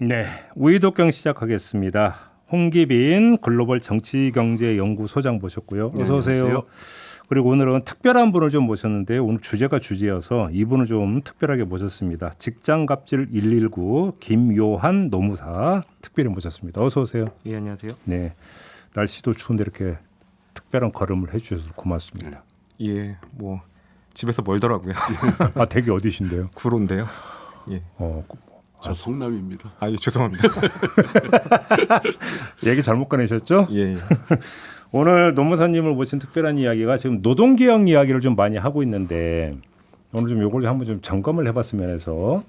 네, 우이독경 시작하겠습니다. 홍기빈 글로벌 정치경제연구소장 모셨고요. 어서 오세요. 안녕하세요. 그리고 오늘은 특별한 분을 좀 모셨는데요. 오늘 주제가 주제여서 이분을 좀 특별하게 모셨습니다. 직장갑질 119 김요한 노무사 특별히 모셨습니다. 어서 오세요. 예, 안녕하세요. 네, 날씨도 추운데 이렇게 특별한 걸음을 해주셔서 고맙습니다. 예, 뭐 집에서 멀더라고요. 아, 댁이 어디신데요? 구로인데요. 예. 저 성남입니다. 아, 예, 죄송합니다. 얘기 잘못 꺼내셨죠? 예, 예. 오늘 노무사님을 모신 특별한 이야기가 지금 노동개혁 이야기를 좀 많이 하고 있는데 오늘 좀 요걸 한번 좀 점검을 해봤으면 해서.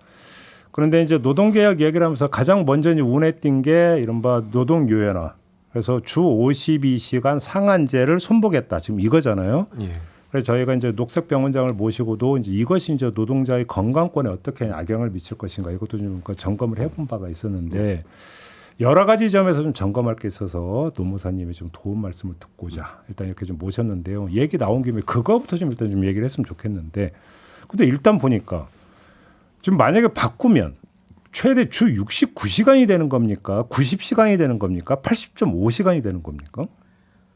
그런데 이제 노동개혁 이야기를 하면서 가장 먼저 이제 운에 띈 게 이른바 노동유연화. 그래서 주 52시간 상한제를 손보겠다. 지금 이거잖아요. 예. 그래서 저희가 이제 녹색병원장을 모시고도 이제 이것이 이제 노동자의 건강권에 어떻게 악영을 미칠 것인가 이것도 좀 점검을 해본 바가 있었는데 여러 가지 점에서 좀 점검할 게 있어서 노무사님이 좀 도움 말씀을 듣고자 일단 이렇게 좀 모셨는데요. 얘기 나온 김에 그거부터 좀 일단 좀 얘기를 했으면 좋겠는데 근데 일단 보니까 지금 만약에 바꾸면 최대 주 69시간이 되는 겁니까? 90시간이 되는 겁니까? 80.5시간이 되는 겁니까?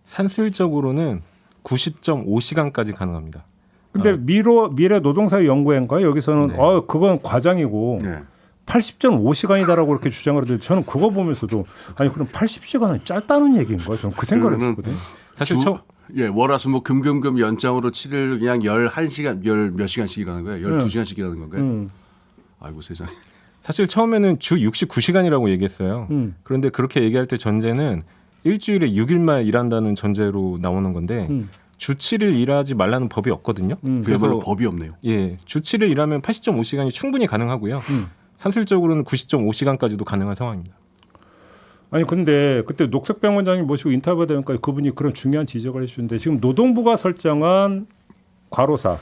산술적으로는 90.5시간까지 가능합니다. 근데 미래 노동사회연구회인가요? 여기서는 네. 그건 과장이고 네. 80.5시간이다라고 이렇게 주장을 하는데 저는 그거 보면서도 아니 그럼 80시간은 짧다는 얘기인가요? 저는 그 생각을 그러면은 했었거든요. 사실 예, 월화수목 금금금 연장으로 7일 그냥 11시간 몇 시간씩 일하는 거예요? 12시간씩 일하는 건가요? 아이고 세상에. 사실 처음에는 주 69시간이라고 얘기했어요. 음. 그런데 그렇게 얘기할 때 전제는 일주일에 6일만 일한다는 전제로 나오는 건데 주 7일 일하지 말라는 법이 없거든요. 그야말로 법이 없네요. 예, 주 7일 일하면 80.5시간이 충분히 가능하고요. 산술적으로는 90.5시간까지도 가능한 상황입니다. 아니 근데 그때 녹색병원장님 모시고 인터뷰하다 그분이 그런 중요한 지적을 해주셨는데 지금 노동부가 설정한 과로사의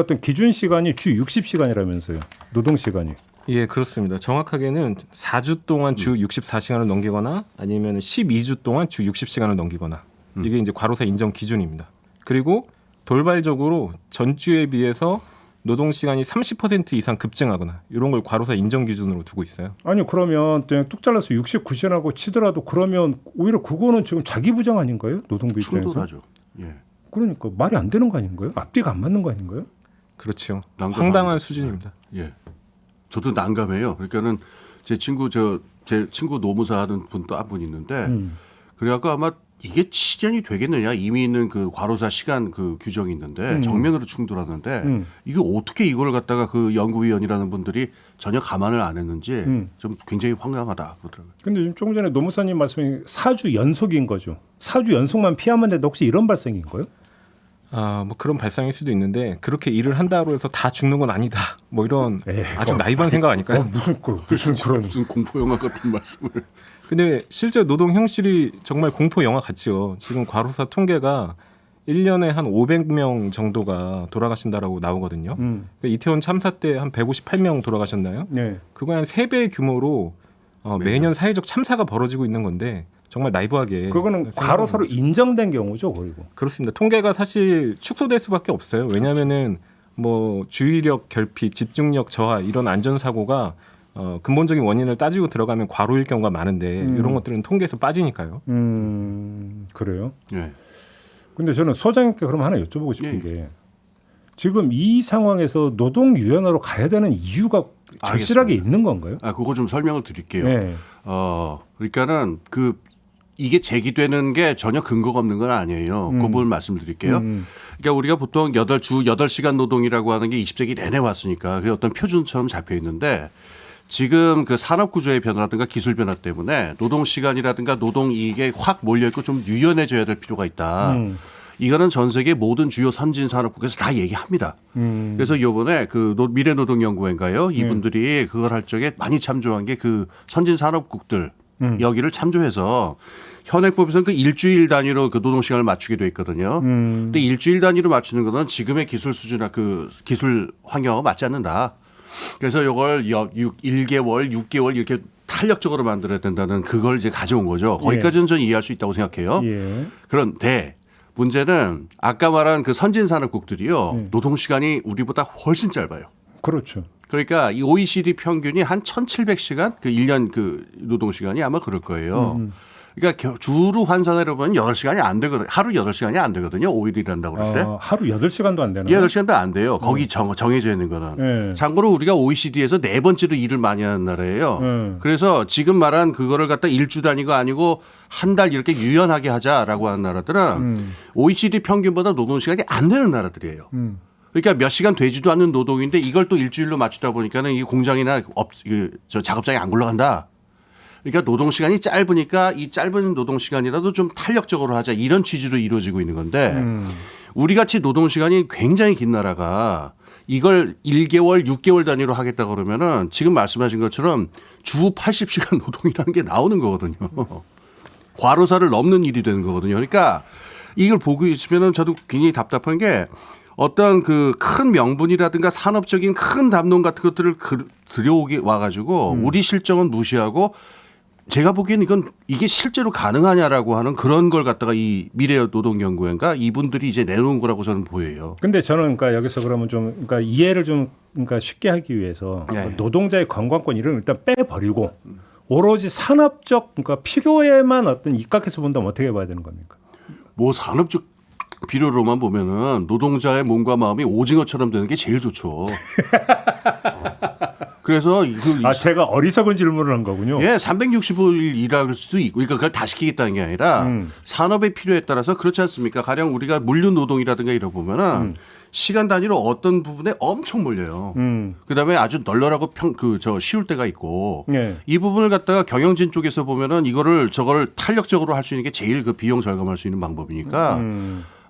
어떤 기준 시간이 주 60시간이라면서요. 노동 시간이. 예, 그렇습니다. 정확하게는 4주 동안 주 64시간을 넘기거나 아니면 12주 동안 주 60시간을 넘기거나 이게 이제 과로사 인정 기준입니다. 그리고 돌발적으로 전주에 비해서 노동 시간이 30% 이상 급증하거나 이런 걸 과로사 인정 기준으로 두고 있어요. 아니 그러면 그냥 뚝 잘라서 69시간하고 치더라도 그러면 오히려 그거는 지금 자기 부장 아닌가요? 노동부 입장에서. 충돌하죠. 예. 그러니까 말이 안 되는 거 아닌가요? 앞뒤가 안 맞는 거 아닌가요? 그렇죠. 난감합니다. 황당한 수준입니다. 예. 저도 난감해요. 그러니까는 제 친구 노무사 하는 분 또 한 분 있는데 그래갖고 아마 이게 실현이 되겠느냐 이미 있는 그 과로사 시간 그 규정이 있는데 정면으로 충돌하는데 이게 어떻게 이걸 갖다가 그 연구위원이라는 분들이 전혀 감안을 안 했는지 좀 굉장히 황당하다 그러더라고요. 근데 지금 조금 전에 노무사님 말씀이 4주 연속인 거죠. 4주 연속만 피하면 되는데 혹시 이런 발생인 거예요? 아, 뭐 그런 발상일 수도 있는데 그렇게 일을 한다고 해서 다 죽는 건 아니다. 뭐 이런 아주 나이브한 생각 아닐까요? 무슨 그런 무슨 공포 영화 같은 말씀을. 근데 실제 노동 형실이 정말 공포 영화 같지요. 지금 과로사 통계가 1년에 한 500명 정도가 돌아가신다라고 나오거든요. 그러니까 이태원 참사 때 한 158명 돌아가셨나요? 네. 그거 한 3배의 규모로 매년 사회적 참사가 벌어지고 있는 건데 정말 나이브하게 그거는 생각하는 과로사로 거죠. 인정된 경우죠, 그리고. 그렇습니다. 통계가 사실 축소될 수밖에 없어요. 왜냐하면은 뭐 주의력 결핍, 집중력 저하 이런 안전사고가 근본적인 원인을 따지고 들어가면 과로일 경우가 많은데 이런 것들은 통계에서 빠지니까요. 그래요. 예. 근데 저는 소장님께 그럼 하나 여쭤보고 싶은 예. 게 지금 이 상황에서 노동 유연화로 가야 되는 이유가 절실하게 있는 건가요? 아, 그거 좀 설명을 드릴게요. 네. 그러니까는 이게 제기되는 게 전혀 근거가 없는 건 아니에요. 그 부분 말씀드릴게요. 그러니까 우리가 보통 주 8시간 노동이라고 하는 게 20세기 내내 왔으니까 그게 어떤 표준처럼 잡혀 있는데 지금 그 산업 구조의 변화라든가 기술 변화 때문에 노동 시간이라든가 노동 이익에 확 몰려 있고 좀 유연해져야 될 필요가 있다. 이거는 전 세계 모든 주요 선진 산업국에서 다 얘기합니다. 그래서 이번에 그 미래노동연구회인가요? 이분들이 그걸 할 적에 많이 참조한 게 그 선진 산업국들 여기를 참조해서 현행법에서는 그 일주일 단위로 그 노동 시간을 맞추게 돼 있거든요. 근데 일주일 단위로 맞추는 거는 지금의 기술 수준이나 그 기술 환경하고 맞지 않는다. 그래서 이걸 1개월, 6개월 이렇게 탄력적으로 만들어야 된다는 그걸 이제 가져온 거죠. 거기까지는 저는 이해할 수 있다고 생각해요. 예. 그런데 문제는 아까 말한 그 선진 산업국들이요. 노동 시간이 우리보다 훨씬 짧아요. 그렇죠. 그러니까 이 OECD 평균이 한 1,700시간 그 1년 그 노동 시간이 아마 그럴 거예요. 그러니까 주로 환산하려 보면 8시간이 안 되거든요. 하루 8시간이 안 되거든요. 5일 일한다고 그럴 때. 하루 8시간도 안 되나요? 8시간도 안 돼요. 거기 정해져 있는 거는. 네. 참고로 우리가 OECD에서 네 번째로 일을 많이 하는 나라예요. 그래서 지금 말한 그거를 갖다 일주 단위가 아니고 한 달 이렇게 유연하게 하자라고 하는 나라들은 OECD 평균보다 노동 시간이 안 되는 나라들이에요. 그러니까 몇 시간 되지도 않는 노동인데 이걸 또 일주일로 맞추다 보니까는 이 공장이나 저 작업장이 안 굴러간다. 그러니까 노동 시간이 짧으니까 이 짧은 노동 시간이라도 좀 탄력적으로 하자 이런 취지로 이루어지고 있는 건데 우리 같이 노동 시간이 굉장히 긴 나라가 이걸 1개월, 6개월 단위로 하겠다 그러면은 지금 말씀하신 것처럼 주 80시간 노동이라는 게 나오는 거거든요. 과로사를 넘는 일이 되는 거거든요. 그러니까 이걸 보고 있으면은 저도 굉장히 답답한 게 어떤 그 큰 명분이라든가 산업적인 큰 담론 같은 것들을 들여오게 와가지고 우리 실정은 무시하고 제가 보기에는 이게 실제로 가능하냐라고 하는 그런 걸 갖다가 이 미래 노동연구원가 이분들이 이제 내놓은 거라고 저는 보여요. 근데 저는 그러니까 여기서 그러면 좀 그러니까 이해를 좀 그러니까 쉽게 하기 위해서 네. 노동자의 건강권 이런 걸 일단 빼버리고 오로지 산업적 그러니까 필요에만 어떤 입각해서 본다면 어떻게 봐야 되는 겁니까? 뭐 산업적 필요로만 보면은 노동자의 몸과 마음이 오징어처럼 되는 게 제일 좋죠. 그래서 제가 어리석은 질문을 한 거군요. 예, 365일 일할 수도 있고, 그러니까 그걸 다 시키겠다는 게 아니라 산업의 필요에 따라서 그렇지 않습니까? 가령 우리가 물류 노동이라든가 이러 보면은 시간 단위로 어떤 부분에 엄청 몰려요. 그다음에 아주 널널하고 쉬울 때가 있고 네. 이 부분을 갖다가 경영진 쪽에서 보면은 저걸 탄력적으로 할 수 있는 게 제일 그 비용 절감할 수 있는 방법이니까.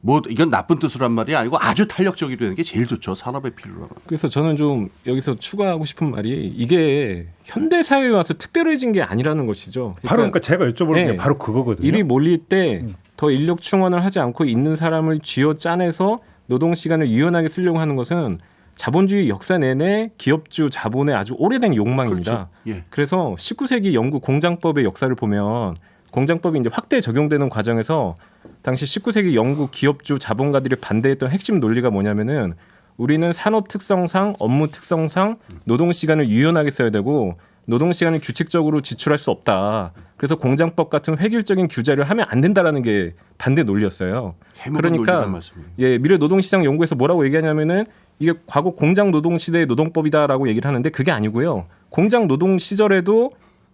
뭐 이건 나쁜 뜻으로 한 말이 아니고 아주 탄력적이 되는 게 제일 좋죠. 산업의 필요로. 그래서 저는 좀 여기서 추가하고 싶은 말이 이게 현대 사회에 와서 특별해진 게 아니라는 것이죠. 바로 그러니까 제가 여쭤보는 게 네. 바로 그거거든요. 일이 몰릴 때 더 인력 충원을 하지 않고 있는 사람을 쥐어 짜내서 노동 시간을 유연하게 쓰려고 하는 것은 자본주의 역사 내내 기업주 자본의 아주 오래된 욕망입니다. 그렇죠. 예. 그래서 19세기 영국 공장법의 역사를 보면 공장법이 이제 확대 적용되는 과정에서 당시 19세기 영국 기업주 자본가들이 반대했던 핵심 논리가 뭐냐면은 우리는 산업 특성상 업무 특성상 노동 시간을 유연하게 써야 되고 노동 시간을 규칙적으로 지출할 수 없다. 그래서 공장법 같은 획일적인 규제를 하면 안 된다라는 게 반대 논리였어요. 그러니까 미래 노동시장 연구에서 뭐라고 얘기하냐면은 이게 과거 공장 노동 시대의 노동법이다라고 얘기를 하는데 그게 아니고요. 공장 노동 시절에도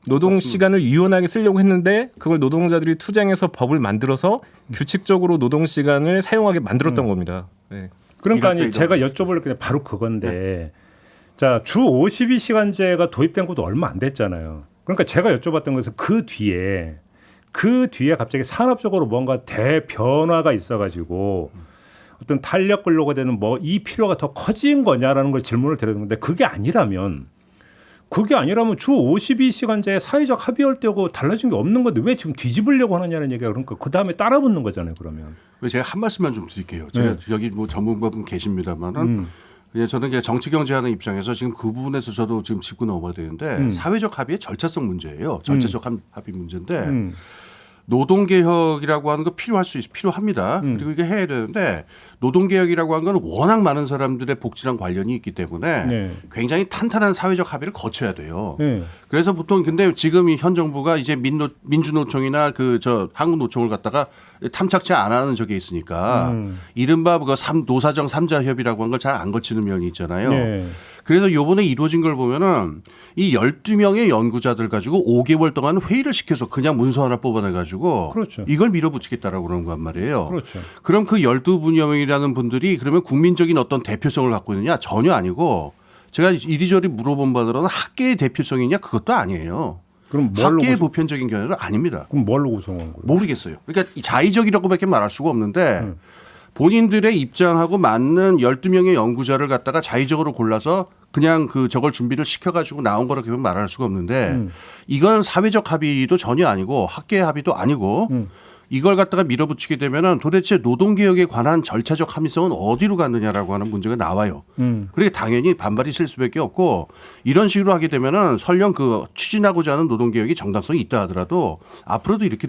노동 시간을 유연하게 쓰려고 했는데 그걸 노동자들이 투쟁해서 법을 만들어서 규칙적으로 노동 시간을 사용하게 만들었던 겁니다. 네. 그러니까 아니 제가 여쭤볼 게 바로 그건데 자, 주 52시간제가 도입된 것도 얼마 안 됐잖아요. 그러니까 제가 여쭤봤던 것은 그 뒤에 갑자기 산업적으로 뭔가 대변화가 있어가지고 어떤 탄력 근로가 되는 뭐 이 필요가 더 커진 거냐라는 걸 질문을 드렸는데 그게 아니라면 주 52시간제 사회적 합의할 때고 달라진 게 없는 건데 왜 지금 뒤집으려고 하느냐는 얘기가 그러니까 그 다음에 따라 붙는 거잖아요. 그러면. 제가 한 말씀만 좀 드릴게요. 제가 여기 뭐 전문가분 계십니다만은 저는 그냥 정치 경제하는 입장에서 지금 그 부분에서 저도 지금 짚고 넘어야 되는데 사회적 합의의 절차성 문제예요. 절차적 합의 문제인데 노동개혁이라고 하는 거 필요합니다. 그리고 이게 해야 되는데 노동개혁이라고 하는 건 워낙 많은 사람들의 복지랑 관련이 있기 때문에 굉장히 탄탄한 사회적 합의를 거쳐야 돼요. 그래서 보통 근데 지금 이 현 정부가 이제 민주노총이나 한국노총을 갖다가 탐착치 안 하는 적이 있으니까 이른바 노사정 3자 협의라고 하는 걸 잘 안 거치는 면이 있잖아요. 그래서 요번에 이루어진 걸 보면은 이 12명의 연구자들 가지고 5개월 동안 회의를 시켜서 그냥 문서 하나 뽑아내가지고 그렇죠. 이걸 밀어붙이겠다라고 그러는 거란 말이에요. 그렇죠. 그럼 그 12분명이라는 분들이 그러면 국민적인 어떤 대표성을 갖고 있느냐? 전혀 아니고 제가 이리저리 물어본 바들은 학계의 대표성이냐? 그것도 아니에요. 그럼 뭘로 학계의 보편적인 견해는 아닙니다. 그럼 뭘로 구성한 거예요? 모르겠어요. 그러니까 자의적이라고밖에 말할 수가 없는데 본인들의 입장하고 맞는 12명의 연구자를 갖다가 자의적으로 골라서 그냥 저걸 준비를 시켜가지고 나온 거라고 말할 수가 없는데 이건 사회적 합의도 전혀 아니고 학계의 합의도 아니고 이걸 갖다가 밀어붙이게 되면은 도대체 노동개혁에 관한 절차적 합의성은 어디로 갔느냐라고 하는 문제가 나와요. 그러니까 당연히 반발이 있을 수밖에 없고 이런 식으로 하게 되면은 설령 추진하고자 하는 노동개혁이 정당성이 있다 하더라도 앞으로도 이렇게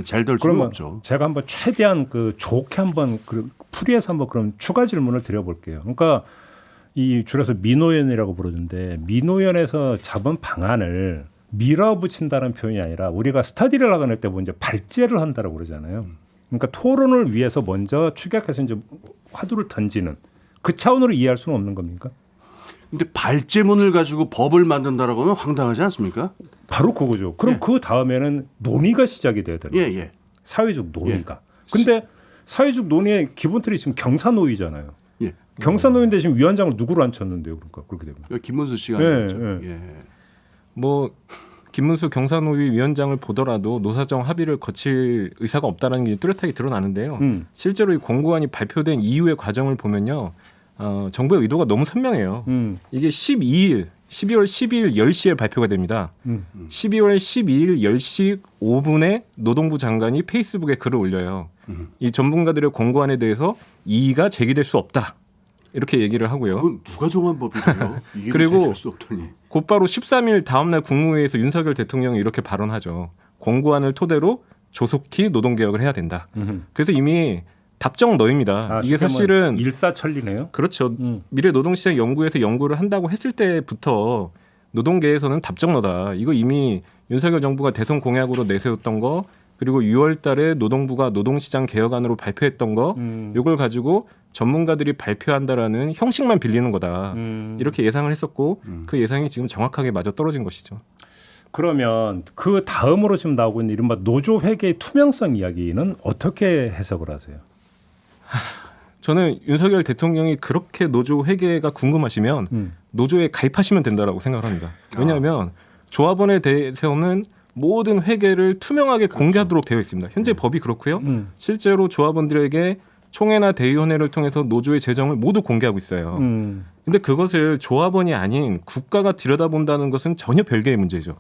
잘 될 수는 없죠. 제가 한번 최대한 좋게 한번 풀이해서 한번 그럼 추가 질문을 드려볼게요. 그러니까 이 줄여서 민노연이라고 부르는데 민노연에서 잡은 방안을 밀어붙인다는 표현이 아니라 우리가 스터디를 하거나 때 보면 이제 발제를 한다라고 그러잖아요. 그러니까 토론을 위해서 먼저 축약해서 이제 화두를 던지는 그 차원으로 이해할 수는 없는 겁니까? 근데 발제문을 가지고 법을 만든다라고 하면 황당하지 않습니까? 바로 그거죠. 그럼 예. 그 다음에는 논의가 시작이 돼야 되는 거예요. 예. 사회적 논의가. 근데 사회적 논의의 기본 틀이 지금 경사노위잖아요. 예. 경사노위인데 지금 위원장을 누구로 앉혔는데요? 그러니까 그렇게 되면. 김문수 씨가 예, 아니었죠. 예. 예. 뭐 김문수 경사노위 위원장을 보더라도 노사정 합의를 거칠 의사가 없다는 게 뚜렷하게 드러나는데요. 실제로 이 공고안이 발표된 이후의 과정을 보면요. 정부의 의도가 너무 선명해요. 이게 12월 12일 10시에 발표가 됩니다. 12월 12일 10시 5분에 노동부 장관이 페이스북에 글을 올려요. 이 전문가들의 공고안에 대해서 이의가 제기될 수 없다. 이렇게 얘기를 하고요. 그건 누가 정한 법이에요? 이게 그리고 될 수 없더니. 곧바로 13일 다음날 국무회의에서 윤석열 대통령이 이렇게 발언하죠. 공고안을 토대로 조속히 노동개혁을 해야 된다. 그래서 이미 답정 너입니다. 이게 사실은 일사천리네요. 그렇죠. 미래노동시장 연구에서 연구를 한다고 했을 때부터 노동계에서는 답정 너다. 이거 이미 윤석열 정부가 대선 공약으로 내세웠던 거 그리고 6월 달에 노동부가 노동시장 개혁안으로 발표했던 거 이걸 가지고 전문가들이 발표한다라는 형식만 빌리는 거다. 이렇게 예상을 했었고 그 예상이 지금 정확하게 맞아 떨어진 것이죠. 그러면 그 다음으로 지금 나오고 있는 이른바 노조 회계의 투명성 이야기는 어떻게 해석을 하세요? 저는 윤석열 대통령이 그렇게 노조 회계가 궁금하시면 노조에 가입하시면 된다라고 생각을 합니다. 왜냐하면 조합원에 대해서는 모든 회계를 투명하게 공개하도록 되어 있습니다. 현재 법이 그렇고요. 실제로 조합원들에게 총회나 대의원회를 통해서 노조의 재정을 모두 공개하고 있어요. 근데 그것을 조합원이 아닌 국가가 들여다본다는 것은 전혀 별개의 문제죠.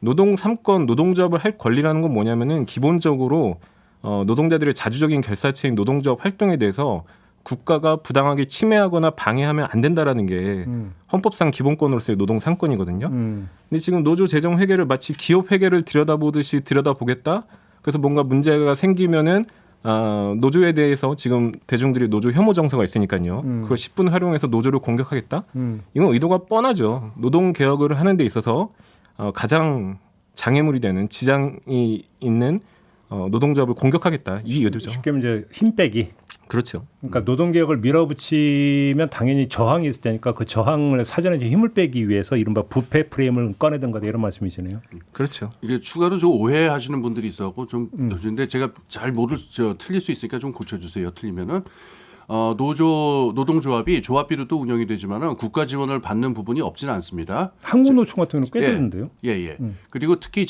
노동 3권, 노동조합을 할 권리라는 건 뭐냐면은 기본적으로 노동자들의 자주적인 결사체인 노동조합 활동에 대해서 국가가 부당하게 침해하거나 방해하면 안 된다라는 게 헌법상 기본권으로서의 노동 3권이거든요. 근데 지금 노조 재정 회계를 마치 기업 회계를 들여다보듯이 들여다보겠다. 그래서 뭔가 문제가 생기면은 노조에 대해서 지금 대중들이 노조 혐오 정서가 있으니까요. 그걸 10분 활용해서 노조를 공격하겠다. 이건 의도가 뻔하죠. 노동 개혁을 하는 데 있어서 가장 장애물이 되는 지장이 있는 노동조합을 공격하겠다. 이 의도죠. 쉽게 이제 힘 빼기. 그렇죠. 그러니까 노동개혁을 밀어붙이면 당연히 저항이 있을 테니까 그 저항을 사전에 좀 힘을 빼기 위해서 이른바 부패 프레임을 꺼내든가 이런 말씀이시네요. 그렇죠. 이게 추가로 좀 오해하시는 분들이 있었고 좀 근데 제가 잘 틀릴 수 있으니까 좀 고쳐주세요. 틀리면은 노동조합이 조합비로 또 운영이 되지만은 국가 지원을 받는 부분이 없지는 않습니다. 한국노총 같은 경우는 꽤 되는데요. 예. 그리고 특히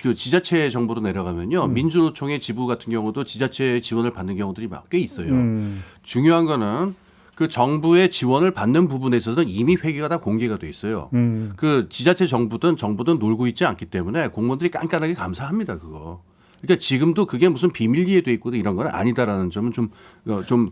그 지자체 정보로 내려가면요. 민주노총의 지부 같은 경우도 지자체 지원을 받는 경우들이 꽤 있어요. 중요한 거는 그 정부의 지원을 받는 부분에 있어서는 이미 회계가 다 공개가 돼 있어요. 그 지자체 정부든 놀고 있지 않기 때문에 공무원들이 깐깐하게 감사합니다. 그거. 그러니까 지금도 그게 무슨 비밀리에 돼 있고 이런 건 아니다라는 점은 좀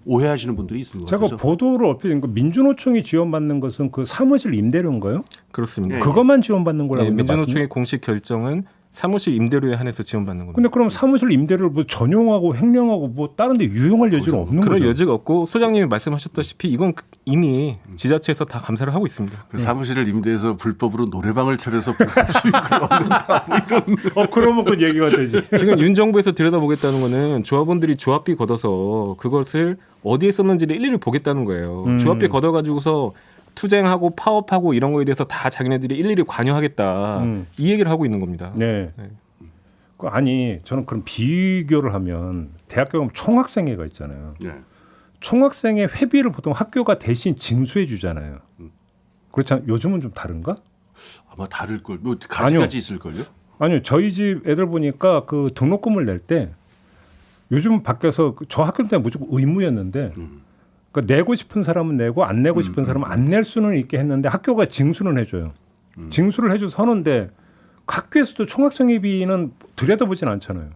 오해하시는 분들이 있는 것 같아서. 제가 보도를 얼핏 거 민주노총이 지원받는 것은 그 사무실 임대료인가요? 그렇습니다. 그것만 지원받는 걸로 알고 있는데 민주노총의 맞습니까? 공식 결정은 사무실 임대료에 한해서 지원받는 겁니다. 근데 그럼 사무실 임대료를 뭐 전용하고 횡령하고 뭐 다른 데 유용할 여지는 없는 그럴 거죠. 여지가 없고 소장님이 말씀하셨다시피 이건 이미 지자체에서 다 감사를 하고 있습니다. 그 사무실을 임대해서 불법으로 노래방을 차려서 불법 수익을 얻는다 뭐 이런. 그러면 그 얘기가 되지. 지금 윤 정부에서 들여다보겠다는 거는 조합원들이 조합비 걷어서 그것을 어디에 썼는지를 일일이 보겠다는 거예요. 조합비 걷어가지고서 투쟁하고 파업하고 이런 거에 대해서 다 자기네들이 일일이 관여하겠다. 이 얘기를 하고 있는 겁니다. 네. 아니 저는 그런 비교를 하면 대학교 가면 총학생회가 있잖아요. 네. 총학생회 회비를 보통 학교가 대신 징수해 주잖아요. 그렇지 않? 요즘은 좀 다른가? 아마 다를 걸. 뭐 가지가지 있을 걸요. 아니요. 저희 집 애들 보니까 그 등록금을 낼 때 요즘 바뀌어서 저 학교 때 무조건 의무였는데 그러니까 내고 싶은 사람은 내고 안 내고 싶은 사람은 안 낼 수는 있게 했는데 학교가 징수는 해줘요. 징수를 해줘서 하는데 학교에서도 총학생회비는 들여다보진 않잖아요.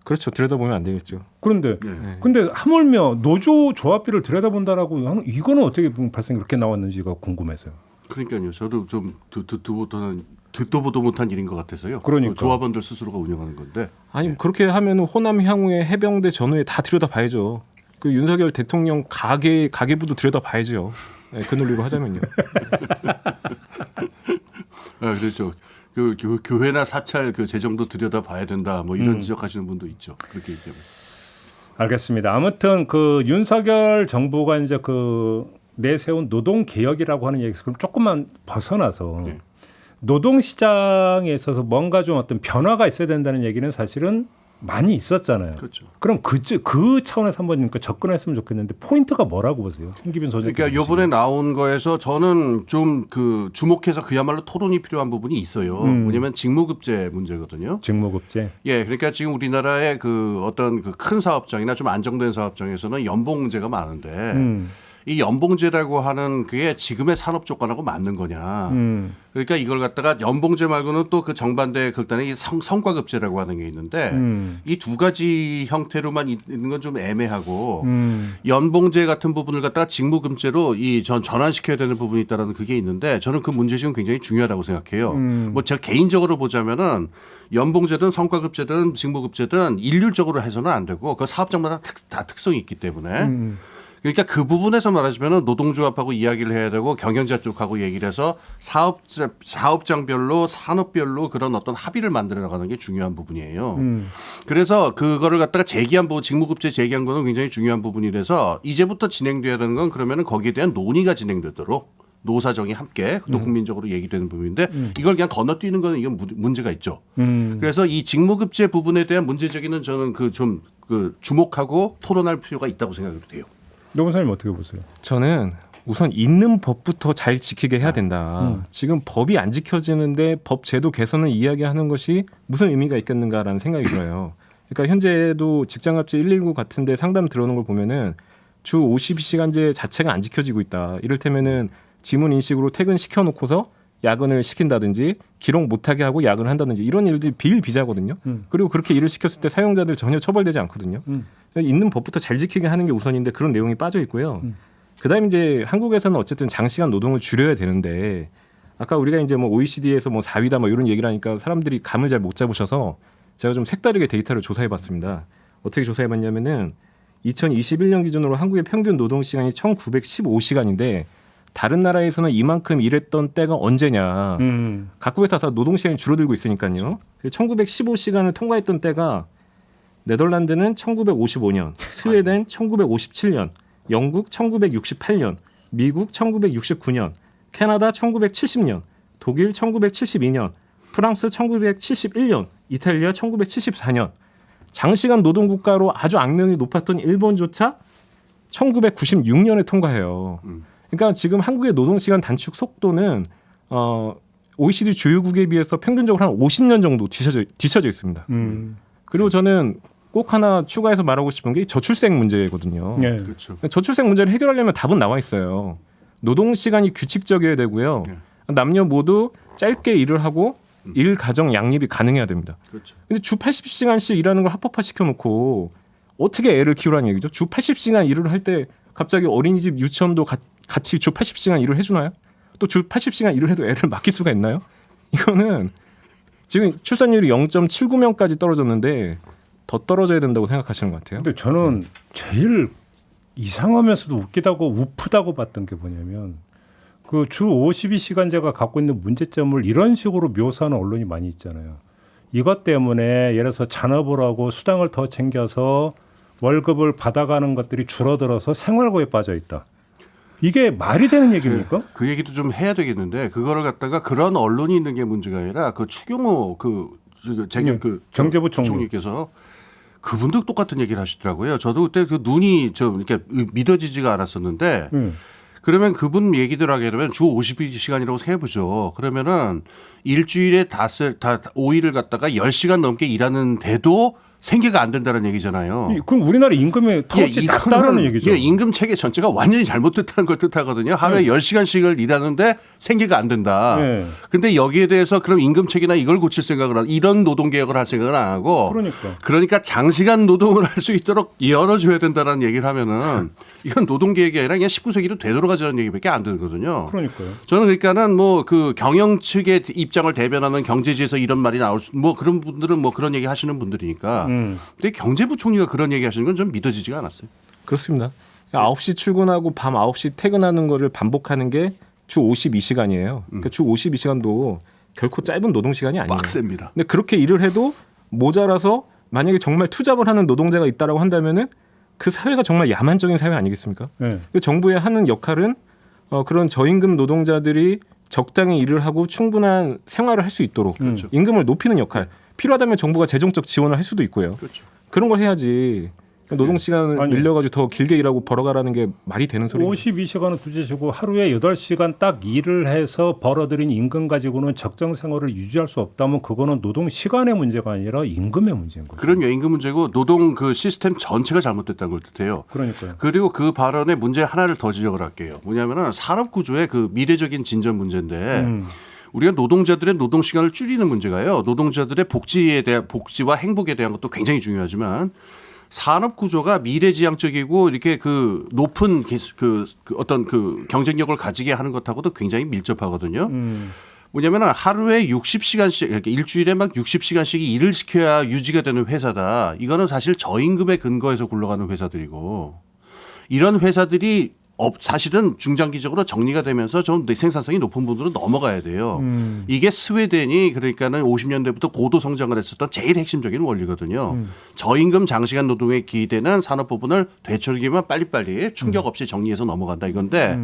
그렇죠. 들여다보면 안 되겠죠. 그런데 근데 하물며 노조 조합비를 들여다본다라고 하는 이거는 어떻게 발생이 그렇게 나왔는지가 궁금해서요. 그러니까요. 저도 좀 듣도 보도 못한 일인 것 같아서요. 그러니까. 조합원들 스스로가 운영하는 건데. 아니 그렇게 하면 호남 향후에 해병대 전후에 다 들여다봐야죠. 그 윤석열 대통령 가계부도 들여다봐야죠. 네, 그 논리로 하자면요. 아, 그렇죠. 그 교회나 사찰 그 재정도 들여다봐야 된다. 뭐 이런 지적하시는 분도 있죠. 그렇게 얘기하면. 알겠습니다. 아무튼 그 윤석열 정부가 이제 그 내세운 노동 개혁이라고 하는 얘기에서 그럼 조금만 벗어나서 네. 노동 시장에 있어서 뭔가 좀 어떤 변화가 있어야 된다는 얘기는 사실은 많이 있었잖아요. 그렇죠. 그럼 그 차원에서 한번 그러니까 접근했으면 좋겠는데 포인트가 뭐라고 보세요? 홍기빈 소장님. 그러니까 이번에 나온 거에서 저는 좀 그 주목해서 그야말로 토론이 필요한 부분이 있어요. 뭐냐면 직무급제 문제거든요. 직무급제. 예, 그러니까 지금 우리나라의 그 어떤 그 큰 사업장이나 좀 안정된 사업장에서는 연봉 문제가 많은데 이 연봉제라고 하는 그게 지금의 산업 조건하고 맞는 거냐. 그러니까 이걸 갖다가 연봉제 말고는 또 그 정반대 극단의 이 성과급제라고 하는 게 있는데 이 두 가지 형태로만 있는 건 좀 애매하고 연봉제 같은 부분을 갖다가 직무급제로 이 전환시켜야 되는 부분이 있다라는 그게 있는데 저는 그 문제식은 굉장히 중요하다고 생각해요. 뭐 제가 개인적으로 보자면은 연봉제든 성과급제든 직무급제든 일률적으로 해서는 안 되고 그 사업장마다 다 특성이 있기 때문에 그러니까 그 부분에서 말하자면 노동조합하고 이야기를 해야 되고 경영자 쪽하고 얘기를 해서 사업장별로 산업별로 그런 어떤 합의를 만들어 나가는 게 중요한 부분이에요. 그래서 그거를 갖다가 제기한 부분, 직무급제 제기한 거는 굉장히 중요한 부분이라서 이제부터 진행돼야 되는 건 그러면은 거기에 대한 논의가 진행되도록 노사정이 함께 또 국민적으로 얘기되는 부분인데 이걸 그냥 건너뛰는 거는 이건 문제가 있죠. 그래서 이 직무급제 부분에 대한 문제제기는 저는 그 주목하고 토론할 필요가 있다고 생각이 돼요. 노 변호사님 어떻게 보세요? 저는 우선 있는 법부터 잘 지키게 해야 된다. 지금 법이 안 지켜지는데 법 제도 개선을 이야기하는 것이 무슨 의미가 있겠는가라는 생각이 들어요. 그러니까 현재도 직장갑질 119 같은데 상담 들어오는 걸 보면은 주 52시간제 자체가 안 지켜지고 있다. 이를테면은 지문 인식으로 퇴근 시켜놓고서 야근을 시킨다든지 기록 못하게 하고 야근을 한다든지 이런 일들이 비일비재하거든요. 그리고 그렇게 일을 시켰을 때 사용자들 전혀 처벌되지 않거든요. 있는 법부터 잘 지키게 하는 게 우선인데 그런 내용이 빠져 있고요. 그다음에 이제 한국에서는 어쨌든 장시간 노동을 줄여야 되는데 아까 우리가 이제 뭐 OECD에서 뭐 4위다 뭐 이런 얘기를 하니까 사람들이 감을 잘 못 잡으셔서 제가 좀 색다르게 데이터를 조사해봤습니다. 어떻게 조사해봤냐면은 2021년 기준으로 한국의 평균 노동 시간이 1,915시간인데 다른 나라에서는 이만큼 일했던 때가 언제냐. 각국에서 다 노동 시간이 줄어들고 있으니까요. 1915시간을 통과했던 때가 네덜란드는 1955년, 스웨덴 1957년, 영국 1968년, 미국 1969년, 캐나다 1970년, 독일 1972년, 프랑스 1971년, 이탈리아 1974년. 장시간 노동 국가로 아주 악명이 높았던 일본조차 1996년에 통과해요. 그러니까 지금 한국의 노동시간 단축 속도는 OECD 주요국에 비해서 평균적으로 한 50년 정도 뒤처져 있습니다. 그리고 저는 꼭 하나 추가해서 말하고 싶은 게 저출생 문제거든요. 네. 그렇죠. 저출생 문제를 해결하려면 답은 나와 있어요. 노동시간이 규칙적이어야 되고요. 남녀 모두 짧게 일을 하고 일 가정 양립이 가능해야 됩니다. 그렇죠. 근데 주 80시간씩 일하는 걸 합법화 시켜놓고 어떻게 애를 키우라는 얘기죠? 주 80시간 일을 할 때 갑자기 어린이집 유치원도 같이 주 80시간 일을 해주나요? 또 주 80시간 일을 해도 애를 맡길 수가 있나요? 이거는 지금 출산율이 0.79명까지 떨어졌는데 더 떨어져야 된다고 생각하시는 것 같아요. 근데 저는 제일 이상하면서도 웃기다고 우프다고 봤던 게 뭐냐면 그 주 52시간제가 갖고 있는 문제점을 이런 식으로 묘사하는 언론이 많이 있잖아요. 이것 때문에 예를 들어서 잔업을 하고 수당을 더 챙겨서 월급을 받아가는 것들이 줄어들어서 생활고에 빠져 있다. 이게 말이 되는 얘기입니까? 그 얘기도 좀 해야 되겠는데 그거를 갖다가 그런 언론이 있는 게 문제가 아니라 그 추경호 경제부 총리. 총리께서 그분도 똑같은 얘기를 하시더라고요. 저도 그때 그 눈이 좀 이렇게 믿어지지가 않았었는데 그러면 그분 얘기들 하게 되면 주 52시간이라고 세보죠. 그러면은 일주일에 다 5일을 갖다가 10시간 넘게 일하는데도 생계가 안 된다는 얘기잖아요. 그럼 우리나라 임금이 턱없이 낮다는 얘기죠. 예, 임금 체계 전체가 완전히 잘못됐다는 걸 뜻하거든요. 하루에 10시간씩을 일하는데 생계가 안 된다. 근데 여기에 대해서 그럼 임금 체계나 이걸 고칠 생각을 하고 이런 노동 개혁을 할 생각을 안 하고 그러니까 장시간 노동을 할 수 있도록 열어줘야 된다는 얘기를 하면은 이건 노동 개혁이 아니라 그냥 19세기로 되돌아가자는 얘기밖에 안 되거든요. 그러니까요. 저는 그러니까는 뭐 그 경영 측의 입장을 대변하는 경제지에서 이런 말이 나올 수 뭐 그런 분들은 뭐 그런 얘기 하시는 분들이니까 근데 경제부 총리가 그런 얘기 하시는 건 좀 믿어지지가 않았어요. 그렇습니다. 9시 출근하고 밤 9시 퇴근하는 거를 반복하는 게 주 52시간이에요. 그러니까 주 52시간도 결코 짧은 노동 시간이 아니에요. 빡셉니다. 근데 그렇게 일을 해도 모자라서 만약에 정말 투잡을 하는 노동자가 있다라고 한다면은 그 사회가 정말 야만적인 사회 아니겠습니까? 네. 그 정부의 하는 역할은 그런 저임금 노동자들이 적당히 일을 하고 충분한 생활을 할 수 있도록 그렇죠. 임금을 높이는 역할. 필요하다면 정부가 재정적 지원을 할 수도 있고요. 그렇죠. 그런 걸 해야지. 노동 시간을 아니. 늘려가지고 더 길게 일하고 벌어가라는 게 말이 되는 소리예요. 52시간은 두제시고 하루에 8시간 딱 일을 해서 벌어들인 임금 가지고는 적정 생활을 유지할 수 없다면 그거는 노동 시간의 문제가 아니라 임금의 문제인 거죠. 그런 임금 문제고 노동 그 시스템 전체가 잘못됐다는 걸 뜻해요. 그러니까요. 그리고 그 발언의 문제 하나를 더 지적을 할게요. 뭐냐면은 산업 구조의 그 미래적인 진전 문제인데 우리가 노동자들의 노동 시간을 줄이는 문제가요. 노동자들의 복지와 행복에 대한 것도 굉장히 중요하지만 산업 구조가 미래지향적이고 이렇게 그 높은 그 어떤 그 경쟁력을 가지게 하는 것하고도 굉장히 밀접하거든요. 뭐냐면 하루에 60시간씩 이렇게 일주일에 막 60시간씩 일을 시켜야 유지가 되는 회사다. 이거는 사실 저임금에 근거해서 굴러가는 회사들이고 이런 회사들이 사실은 중장기적으로 정리가 되면서 좀 생산성이 높은 분으로 넘어가야 돼요. 이게 스웨덴이 그러니까는 50년대부터 고도 성장을 했었던 제일 핵심적인 원리거든요. 저임금 장시간 노동에 기대는 산업 부분을 되처리기만 빨리빨리 충격 없이 정리해서 넘어간다 이건데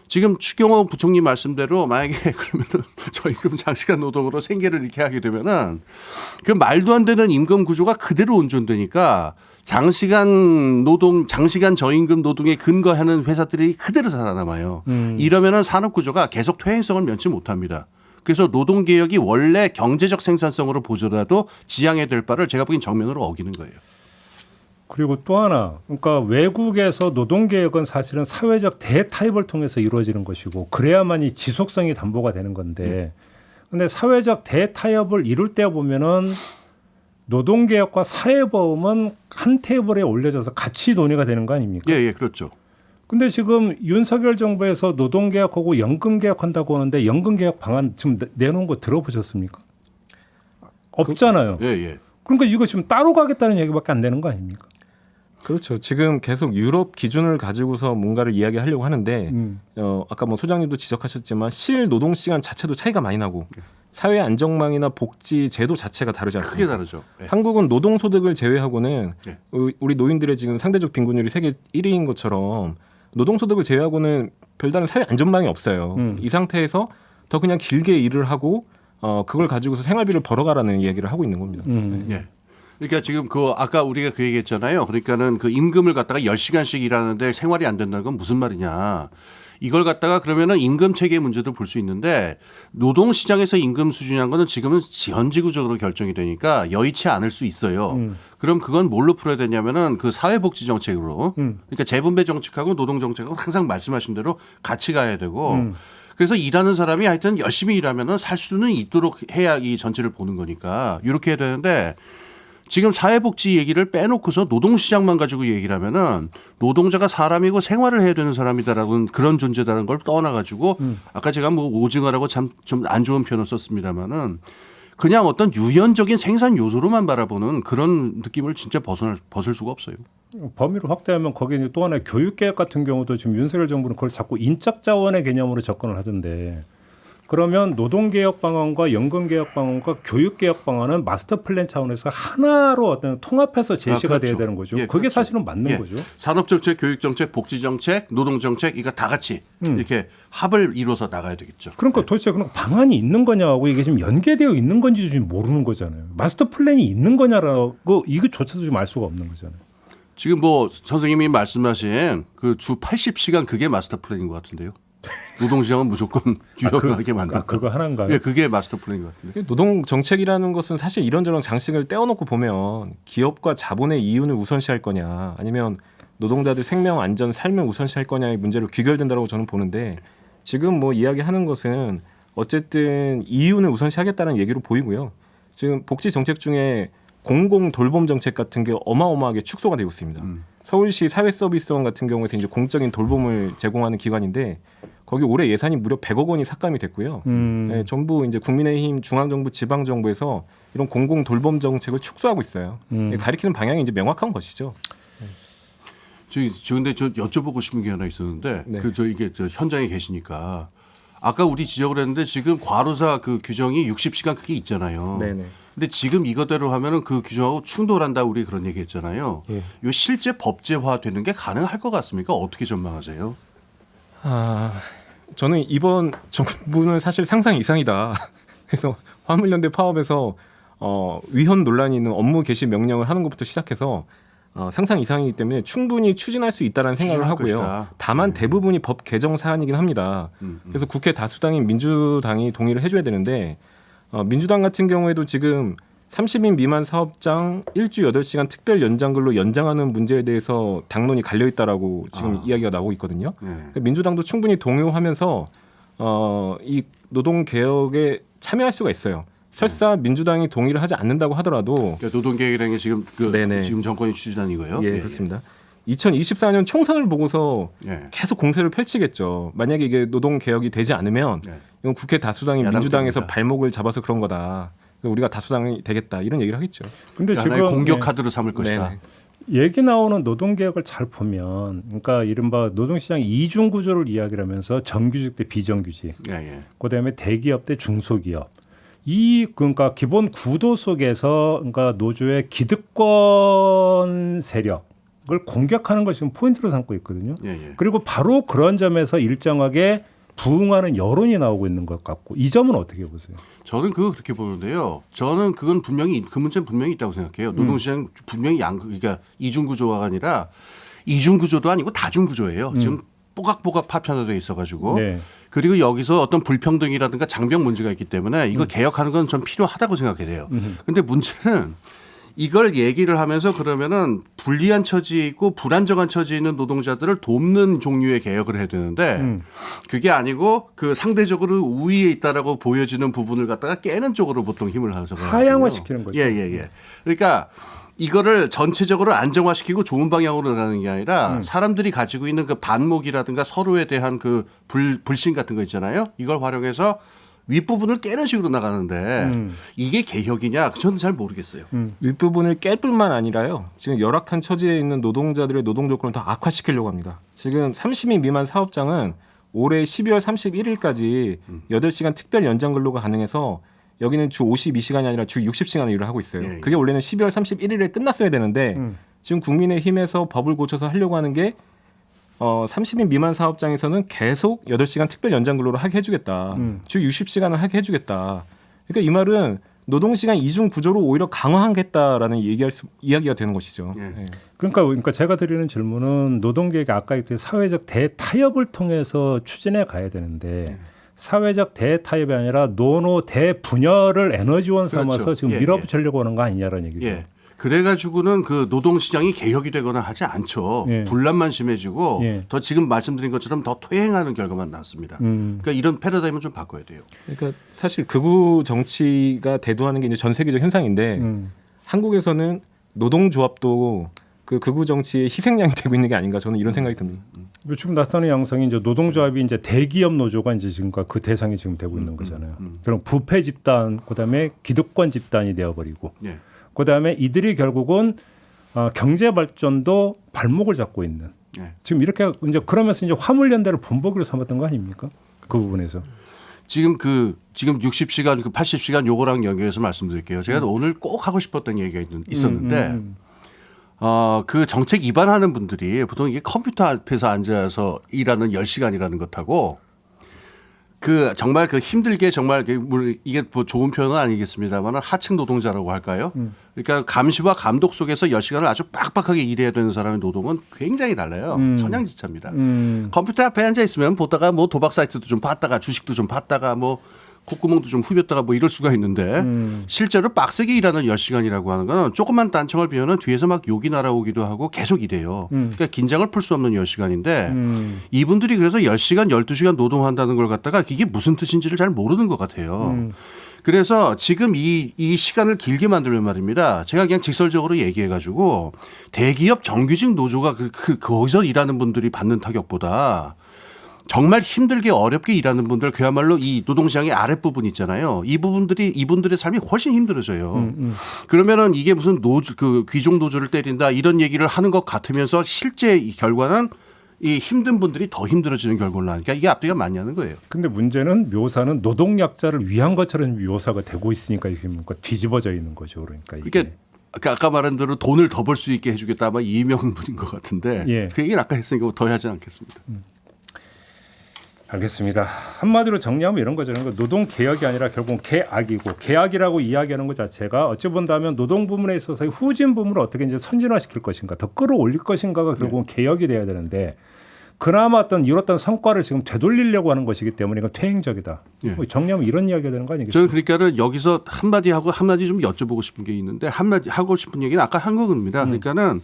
지금 추경호 부총리 말씀대로 만약에 그러면은 저임금 장시간 노동으로 생계를 이렇게 하게 되면은 그 말도 안 되는 임금 구조가 그대로 온전되니까 장시간 노동, 장시간 저임금 노동에 근거하는 회사들이 그대로 살아남아요. 이러면은 산업 구조가 계속 퇴행성을 면치 못합니다. 그래서 노동 개혁이 원래 경제적 생산성으로 보조라도 지향해야 될 바를 제가 보기엔 정면으로 어기는 거예요. 그리고 또 하나, 그러니까 외국에서 노동개혁은 사실은 사회적 대타협을 통해서 이루어지는 것이고 그래야만이 지속성이 담보가 되는 건데 근데 사회적 대타협을 이룰 때 보면은 노동개혁과 사회보험은 한 테이블에 올려져서 같이 논의가 되는 거 아닙니까? 예, 그렇죠. 근데 지금 윤석열 정부에서 노동개혁하고 연금개혁한다고 하는데 연금개혁 방안 지금 내놓은 거 들어보셨습니까? 없잖아요. 예. 그러니까 이거 지금 따로 가겠다는 얘기밖에 안 되는 거 아닙니까? 그렇죠. 지금 계속 유럽 기준을 가지고서 뭔가를 이야기하려고 하는데 아까 뭐 소장님도 지적하셨지만 실 노동 시간 자체도 차이가 많이 나고 사회 안정망이나 복지 제도 자체가 다르지 않습니까? 크게 다르죠. 네. 한국은 노동 소득을 제외하고는 네. 우리 노인들의 지금 상대적 빈곤율이 세계 1위인 것처럼 노동 소득을 제외하고는 별다른 사회 안전망이 없어요. 이 상태에서 더 그냥 길게 일을 하고 그걸 가지고서 생활비를 벌어가라는 얘기를 하고 있는 겁니다. 예. 그러니까 지금 그 아까 우리가 그 얘기했잖아요. 그러니까는 그 임금을 갖다가 10시간씩 일하는데 생활이 안 된다는 건 무슨 말이냐. 이걸 갖다가 그러면은 임금 체계 문제도 볼 수 있는데 노동 시장에서 임금 수준이라는 거는 지금은 지연지구적으로 결정이 되니까 여의치 않을 수 있어요. 그럼 그건 뭘로 풀어야 되냐면은 그 사회복지 정책으로 그러니까 재분배 정책하고 노동 정책하고 항상 말씀하신 대로 같이 가야 되고 그래서 일하는 사람이 하여튼 열심히 일하면은 살 수는 있도록 해야 이 전체를 보는 거니까 이렇게 해야 되는데 지금 사회복지 얘기를 빼놓고서 노동시장만 가지고 얘기를 하면은 노동자가 사람이고 생활을 해야 되는 사람이다라는 그런 존재다라는 걸 떠나가지고 아까 제가 뭐 오징어라고 참 좀 안 좋은 표현을 썼습니다마는 그냥 어떤 유연적인 생산 요소로만 바라보는 그런 느낌을 진짜 벗을 수가 없어요. 범위를 확대하면 거기에 이제 또 하나의 교육개혁 같은 경우도 지금 윤석열 정부는 그걸 자꾸 인적 자원의 개념으로 접근을 하던데 그러면 노동개혁 방안과 연금개혁 방안과 교육개혁 방안은 마스터 플랜 차원에서 하나로 어떤 통합해서 제시가 그렇죠. 돼야 되는 거죠. 예, 그게 그렇죠. 사실은 맞는 예. 거죠. 산업정책, 교육정책, 복지정책, 노동정책 이거 다 같이 이렇게 합을 이뤄서 나가야 되겠죠. 그러니까 도대체 그런 방안이 있는 거냐고 이게 지금 연계되어 있는 건지도 지금 모르는 거잖아요. 마스터 플랜이 있는 거냐라고 이거조차도 지금 알 수가 없는 거잖아요. 지금 뭐 선생님이 말씀하신 그 주 80시간 그게 마스터 플랜인 것 같은데요. 노동시장은 무조건 유연하게 만든다. 그거 하나인가요? 예, 그게 마스터 플랜인 것 같은데. 노동 정책이라는 것은 사실 이런저런 장식을 떼어놓고 보면 기업과 자본의 이윤을 우선시할 거냐 아니면 노동자들 생명 안전 삶을 우선시할 거냐의 문제로 귀결된다고 저는 보는데 지금 뭐 이야기하는 것은 어쨌든 이윤을 우선시하겠다는 얘기로 보이고요. 지금 복지 정책 중에 공공 돌봄 정책 같은 게 어마어마하게 축소가 되고 있습니다. 서울시 사회서비스원 같은 경우에서 이제 공적인 돌봄을 제공하는 기관인데 거기 올해 예산이 무려 100억 원이 삭감이 됐고요. 네, 전부 이제 국민의힘 중앙정부 지방정부에서 이런 공공 돌봄 정책을 축소하고 있어요. 가리키는 방향이 이제 명확한 것이죠. 근데 저 여쭤보고 싶은 게 하나 있었는데 네. 이게 현장에 계시니까 아까 우리 지적을 했는데 지금 과로사 그 규정이 60시간 그게 있잖아요. 네네. 근데 지금 이거대로 하면은 그 규정하고 충돌한다 우리 그런 얘기했잖아요. 예. 요 실제 법제화되는 게 가능할 것 같습니까? 어떻게 전망하세요? 저는 이번 정부는 사실 상상 이상이다. 그래서 화물연대 파업에서 위헌 논란이 있는 업무 개시 명령을 하는 것부터 시작해서 상상 이상이기 때문에 충분히 추진할 수 있다는 생각을 추진할 하고요. 것이다. 다만 대부분이 법 개정 사안이긴 합니다. 그래서 국회 다수당인 민주당이 동의를 해줘야 되는데 민주당 같은 경우에도 지금 30인 미만 사업장 일주 8시간 특별 연장근로 연장하는 문제에 대해서 당론이 갈려 있다라고 지금 이야기가 나오고 있거든요. 네. 그러니까 민주당도 충분히 동요하면서 이 노동 개혁에 참여할 수가 있어요. 설사 민주당이 동의를 하지 않는다고 하더라도 그러니까 노동계획이라는 게 지금 네네. 지금 정권이 추진한 이거예요? 예, 그렇습니다. 2024년 총선을 보고서 예. 계속 공세를 펼치겠죠. 만약에 이게 노동 개혁이 되지 않으면 예. 이건 국회 다수당이 야당 민주당에서 쪽입니다. 발목을 잡아서 그런 거다. 우리가 다수당이 되겠다 이런 얘기를 하겠죠. 근데 하나의 지금 공격 예, 카드로 삼을 것이다. 네네. 얘기 나오는 노동개혁을 잘 보면, 그러니까 이른바 노동시장 이중 구조를 이야기를 하면서 정규직 대 비정규직, 예, 예. 그다음에 대기업 대 중소기업. 이 그러니까 기본 구도 속에서 그러니까 노조의 기득권 세력을 공격하는 것이 지금 포인트로 삼고 있거든요. 예, 예. 그리고 바로 그런 점에서 일정하게 부응하는 여론이 나오고 있는 것 같고, 이 점은 어떻게 보세요? 저는 그렇게 보는데요. 저는 그건 분명히 그 문제는 분명히 있다고 생각해요. 노동시장 분명히 그러니까 이중 구조가 아니라 이중 구조도 아니고 다중 구조예요. 지금 뽀각뽀각 파편화되어 있어가지고 네. 그리고 여기서 어떤 불평등이라든가 장벽 문제가 있기 때문에 이거 개혁하는 건 좀 필요하다고 생각해요. 근데 문제는 이걸 얘기를 하면서 그러면은 불리한 처지에 있고 불안정한 처지에 있는 노동자들을 돕는 종류의 개혁을 해야 되는데 그게 아니고 그 상대적으로 우위에 있다라고 보여지는 부분을 갖다가 깨는 쪽으로 보통 힘을 하서 하향화시키는 거죠. 예. 그러니까 이거를 전체적으로 안정화시키고 좋은 방향으로 가는 게 아니라 사람들이 가지고 있는 그 반목이라든가 서로에 대한 그 불신 같은 거 있잖아요. 이걸 활용해서 윗부분을 깨는 식으로 나가는데 이게 개혁이냐? 저는 잘 모르겠어요. 윗부분을 깰 뿐만 아니라요. 지금 열악한 처지에 있는 노동자들의 노동 조건을 더 악화시키려고 합니다. 지금 30인 미만 사업장은 올해 12월 31일까지 8시간 특별 연장 근로가 가능해서 여기는 주 52시간이 아니라 주 60시간 일을 하고 있어요. 예, 예. 그게 원래는 12월 31일에 끝났어야 되는데 지금 국민의힘에서 법을 고쳐서 하려고 하는 게 30인 미만 사업장에서는 계속 8시간 특별 연장 근로를 하게 해주겠다. 주 60시간을 하게 해주겠다. 그러니까 이 말은 노동시간 이중 구조로 오히려 강화하겠다라는 이야기가 되는 것이죠. 예. 예. 그러니까 제가 드리는 질문은 노동계획이 아까 했듯이 사회적 대타협을 통해서 추진해 가야 되는데 사회적 대타협이 아니라 노노 대분열을 에너지원 삼아서 그렇죠. 지금 예, 밀어붙이려고 하는 거 아니냐라는 얘기죠. 예. 그래가지고는 그 노동시장이 개혁이 되거나 하지 않죠. 예. 분란만 심해지고 예. 더 지금 말씀드린 것처럼 더 퇴행하는 결과만 나왔습니다. 그러니까 이런 패러다임은 좀 바꿔야 돼요. 그러니까 사실 극우 정치가 대두하는 게 이제 전 세계적 현상인데 한국에서는 노동조합도 그 극우 정치의 희생양이 되고 있는 게 아닌가 저는 이런 생각이 듭니다. 지금 나타나는 양상이 이제 노동조합이 이제 대기업 노조가 이제 지금까 그 대상이 지금 되고 있는 거잖아요. 그럼 부패 집단, 그다음에 기득권 집단이 되어버리고, 예. 그다음에 이들이 결국은 경제 발전도 발목을 잡고 있는. 예. 지금 이렇게 이제 그러면서 이제 화물연대를 본보기로 삼았던 거 아닙니까? 그 부분에서. 지금 60시간, 그 80시간 요거랑 연결해서 말씀드릴게요. 제가 오늘 꼭 하고 싶었던 얘기가 있었는데 그 정책 위반하는 분들이 보통 이게 컴퓨터 앞에서 앉아서 일하는 10시간이라는 것하고 그 정말 그 힘들게 정말 이게 뭐 좋은 표현은 아니겠습니다만 하층 노동자라고 할까요? 그러니까 감시와 감독 속에서 10시간을 아주 빡빡하게 일해야 되는 사람의 노동은 굉장히 달라요. 천양지차입니다. 컴퓨터 앞에 앉아 있으면 보다가 뭐 도박 사이트도 좀 봤다가 주식도 좀 봤다가 뭐 콧구멍도 좀 후볐다가 뭐 이럴 수가 있는데 실제로 빡세게 일하는 10시간이라고 하는 건 조금만 딴청을 비우면 뒤에서 막 욕이 날아오기도 하고 계속 이래요. 그러니까 긴장을 풀 수 없는 10시간인데 이분들이 그래서 10시간, 12시간 노동한다는 걸 갖다가 이게 무슨 뜻인지를 잘 모르는 것 같아요. 그래서 지금 이 시간을 길게 만들면 말입니다. 제가 그냥 직설적으로 얘기해 가지고 대기업 정규직 노조가 거기서 일하는 분들이 받는 타격보다 정말 힘들게 어렵게 일하는 분들 그야말로 이 노동시장의 아랫부분 있잖아요. 이분들의 삶이 훨씬 힘들어져요. 그러면은 이게 무슨 귀족 노조를 때린다 이런 얘기를 하는 것 같으면서 실제 이 결과는 이 힘든 분들이 더 힘들어지는 결과를 나니까 이게 앞뒤가 맞냐는 거예요. 근데 문제는 묘사는 노동약자를 위한 것처럼 묘사가 되고 있으니까 이게 뭔가 뒤집어져 있는 거죠. 그러니까 이게. 그러니까 아까 말한 대로 돈을 더 벌 수 있게 해주겠다 아마 이명훈 분인 것 같은데 예. 그 얘기는 아까 했으니까 더 하지 않겠습니다. 알겠습니다. 한마디로 정리하면 이런 거죠. 그러니까 노동 개혁이 아니라 결국은 개악이고 개악이라고 이야기하는 것 자체가 어찌 본다면 노동 부문에 있어서 후진 부문을 어떻게 이제 선진화시킬 것인가, 더 끌어올릴 것인가가 결국은 개혁이 돼야 되는데 그나마 이뤘던 성과를 지금 되돌리려고 하는 것이기 때문에 이건 퇴행적이다. 예. 정리하면 이런 이야기가 되는 거 저는 아니겠습니까? 그러니까는 여기서 한마디 하고 한마디 좀 여쭤보고 싶은 게 있는데 한마디 하고 싶은 얘기는 아까 한 겁니다. 그러니까는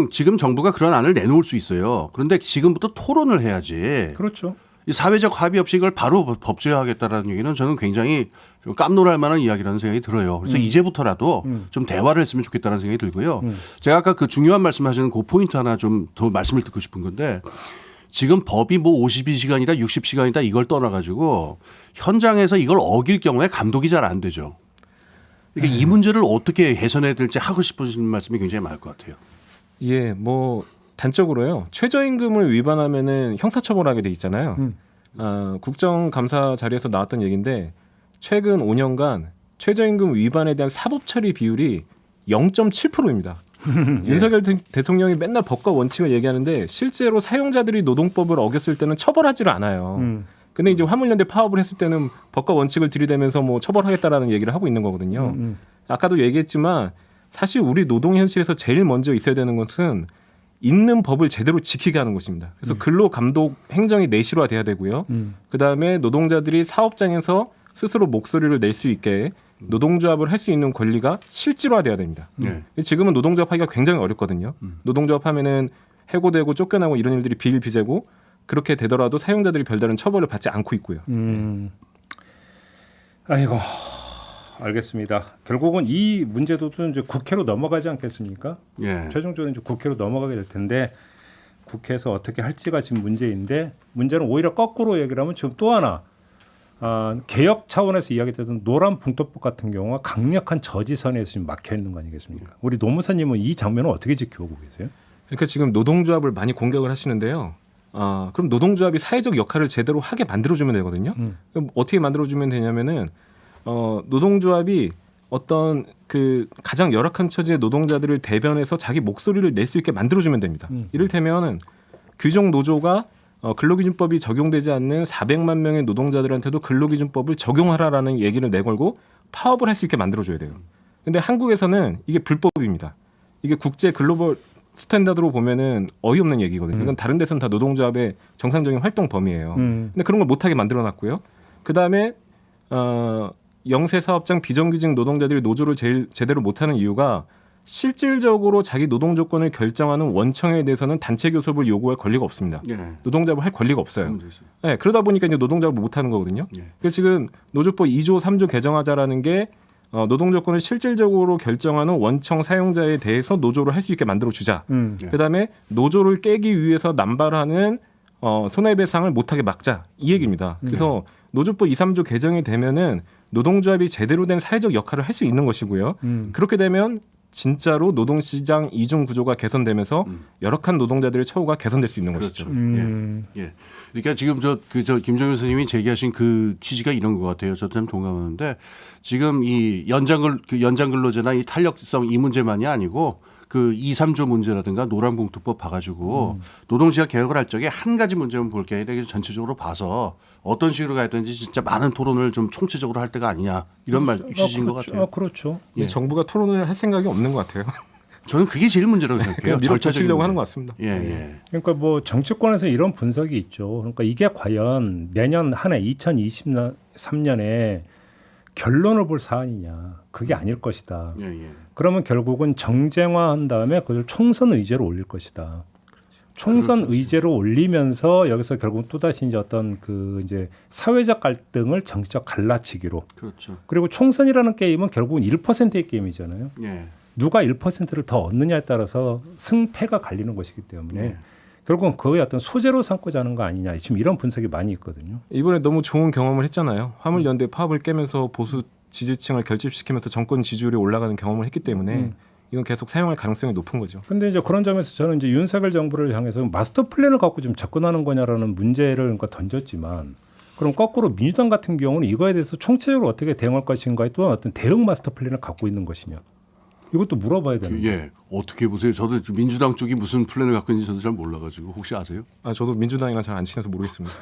지금 정부가 그런 안을 내놓을 수 있어요. 그런데 지금부터 토론을 해야지. 그렇죠. 이 사회적 합의 없이 이걸 바로 법제화하겠다라는 얘기는 저는 굉장히 좀 깜놀할 만한 이야기라는 생각이 들어요. 그래서 이제부터라도 좀 대화를 했으면 좋겠다는 생각이 들고요. 제가 아까 그 중요한 말씀하시는 그 포인트 하나 좀 더 말씀을 듣고 싶은 건데 지금 법이 뭐 52시간이다 60시간이다 이걸 떠나가지고 현장에서 이걸 어길 경우에 감독이 잘 안 되죠. 그러니까 이 문제를 어떻게 개선해야 될지 하고 싶으신 말씀이 굉장히 많을 것 같아요. 예, 뭐 단적으로요. 최저임금을 위반하면은 형사처벌하게 돼 있잖아요. 국정감사 자리에서 나왔던 얘기인데 최근 5년간 최저임금 위반에 대한 사법처리 비율이 0.7%입니다. 윤석열 대통령이 맨날 법과 원칙을 얘기하는데 실제로 사용자들이 노동법을 어겼을 때는 처벌하지를 않아요. 근데 이제 화물연대 파업을 했을 때는 법과 원칙을 들이대면서 뭐 처벌하겠다라는 얘기를 하고 있는 거거든요. 아까도 얘기했지만 사실 우리 노동 현실에서 제일 먼저 있어야 되는 것은 있는 법을 제대로 지키게 하는 것입니다. 그래서 근로 감독 행정이 내실화돼야 되고요. 그다음에 노동자들이 사업장에서 스스로 목소리를 낼 수 있게 노동조합을 할 수 있는 권리가 실질화돼야 됩니다. 지금은 노동조합 하기가 굉장히 어렵거든요. 노동조합 하면은 해고되고 쫓겨나고 이런 일들이 비일비재고 그렇게 되더라도 사용자들이 별다른 처벌을 받지 않고 있고요. 아이고. 알겠습니다. 결국은 이 문제도 좀 이제 국회로 넘어가지 않겠습니까? 예. 최종적으로 이제 국회로 넘어가게 될 텐데 국회에서 어떻게 할지가 지금 문제인데 문제는 오히려 거꾸로 얘기를 하면 지금 또 하나 개혁 차원에서 이야기되던 노란봉투법 같은 경우가 강력한 저지선에서 지금 막혀 있는 거 아니겠습니까? 우리 노무사님은 이 장면을 어떻게 지켜보고 계세요? 그러니까 지금 노동조합을 많이 공격을 하시는데요. 그럼 노동조합이 사회적 역할을 제대로 하게 만들어주면 되거든요. 그럼 어떻게 만들어주면 되냐면은 노동조합이 어떤 그 가장 열악한 처지의 노동자들을 대변해서 자기 목소리를 낼 수 있게 만들어주면 됩니다. 이를테면은 규정 노조가 근로기준법이 적용되지 않는 400만 명의 노동자들한테도 근로기준법을 적용하라라는 얘기를 내걸고 파업을 할 수 있게 만들어줘야 돼요. 근데 한국에서는 이게 불법입니다. 이게 국제 글로벌 스탠다드로 보면은 어이없는 얘기거든요. 이건 다른 데서는 다 노동조합의 정상적인 활동 범위예요. 근데 그런 걸 못하게 만들어놨고요. 그 다음에 영세 사업장 비정규직 노동자들이 노조를 제대로 못하는 이유가 실질적으로 자기 노동 조건을 결정하는 원청에 대해서는 단체 교섭을 요구할 권리가 없습니다. 예. 노동조합을 할 권리가 없어요. 네, 그러다 보니까 이제 노동조합을 못하는 거거든요. 예. 그래서 지금 노조법 2조 3조 개정하자라는 게 노동 조건을 실질적으로 결정하는 원청 사용자에 대해서 노조를 할 수 있게 만들어 주자. 그다음에 노조를 깨기 위해서 남발하는 손해배상을 못하게 막자 이 얘기입니다. 그래서 노조법 2, 3조 개정이 되면은 노동조합이 제대로 된 사회적 역할을 할 수 있는 것이고요. 그렇게 되면 진짜로 노동시장 이중 구조가 개선되면서 열악한 노동자들의 처우가 개선될 수 있는 그렇죠. 것이죠. 예. 그러니까 지금 김정일 선생님이 제기하신 그 취지가 이런 것 같아요. 저도 참 동감하는데 지금 이 연장 근로제나 이 탄력성 이 문제만이 아니고 그 2, 3조 문제라든가 노란봉투법 봐가지고 노동시장 개혁을 할 적에 한 가지 문제만 볼 게 아니라 전체적으로 봐서 어떤 식으로 가야 되는지 진짜 많은 토론을 좀 총체적으로 할 때가 아니냐 이런 취지인 것 같아요. 그렇죠. 예. 정부가 토론을 할 생각이 없는 것 같아요. 저는 그게 제일 문제라고 생각해요. 밀어붙이려고 하는 것 같습니다. 예, 예. 그러니까 뭐 정치권에서 이런 분석이 있죠. 그러니까 이게 과연 내년 한 해 2023년에 결론을 볼 사안이냐. 그게 아닐 것이다. 예, 예. 그러면 결국은 정쟁화한 다음에 그걸 총선 의제로 올릴 것이다. 총선 의제로 올리면서 여기서 결국 또다시 이제 어떤 그 이제 사회적 갈등을 정치적 갈라치기로. 그렇죠. 그리고 총선이라는 게임은 결국은 1%의 게임이잖아요. 예. 누가 1%를 더 얻느냐에 따라서 승패가 갈리는 것이기 때문에 네. 결국은 그의 어떤 소재로 삼고자 하는 거 아니냐. 지금 이런 분석이 많이 있거든요. 이번에 너무 좋은 경험을 했잖아요. 화물연대 파업을 깨면서 보수 지지층을 결집시키면서 정권 지지율이 올라가는 경험을 했기 때문에 이건 계속 사용할 가능성이 높은 거죠. 근데 이제 그런 점에서 저는 이제 윤석열 정부를 향해서 마스터 플랜을 갖고 좀 접근하는 거냐라는 문제를 그러니까 던졌지만 그럼 거꾸로 민주당 같은 경우는 이거에 대해서 총체적으로 어떻게 대응할 것인가에 또한 어떤 대응 마스터 플랜을 갖고 있는 것이냐. 이것도 물어봐야 되는 거예요. 예, 어떻게 보세요? 저도 민주당 쪽이 무슨 플랜을 갖고 있는지 저도 잘 몰라가지고 혹시 아세요? 저도 민주당이랑 잘 안 친해서 모르겠습니다.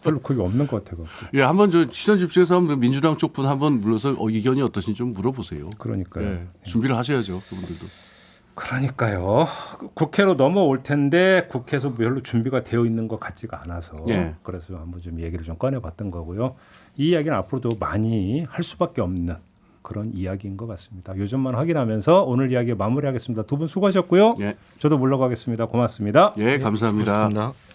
별로 그게 없는 것 같아요. 예, 한번 저 시선 집중해서 한번 민주당 쪽 분 한번 불러서 의견이 어떠신지 좀 물어보세요. 그러니까요. 예, 준비를 하셔야죠, 그분들도. 그러니까요. 국회로 넘어올 텐데 국회에서 별로 준비가 되어 있는 것 같지가 않아서 예. 그래서 한번 좀 얘기를 좀 꺼내봤던 거고요. 이 이야기는 앞으로도 많이 할 수밖에 없는 그런 이야기인 것 같습니다. 요즘만 확인하면서 오늘 이야기 마무리하겠습니다. 두 분 수고하셨고요. 예, 저도 물러가겠습니다. 고맙습니다. 예, 감사합니다. 고맙습니다.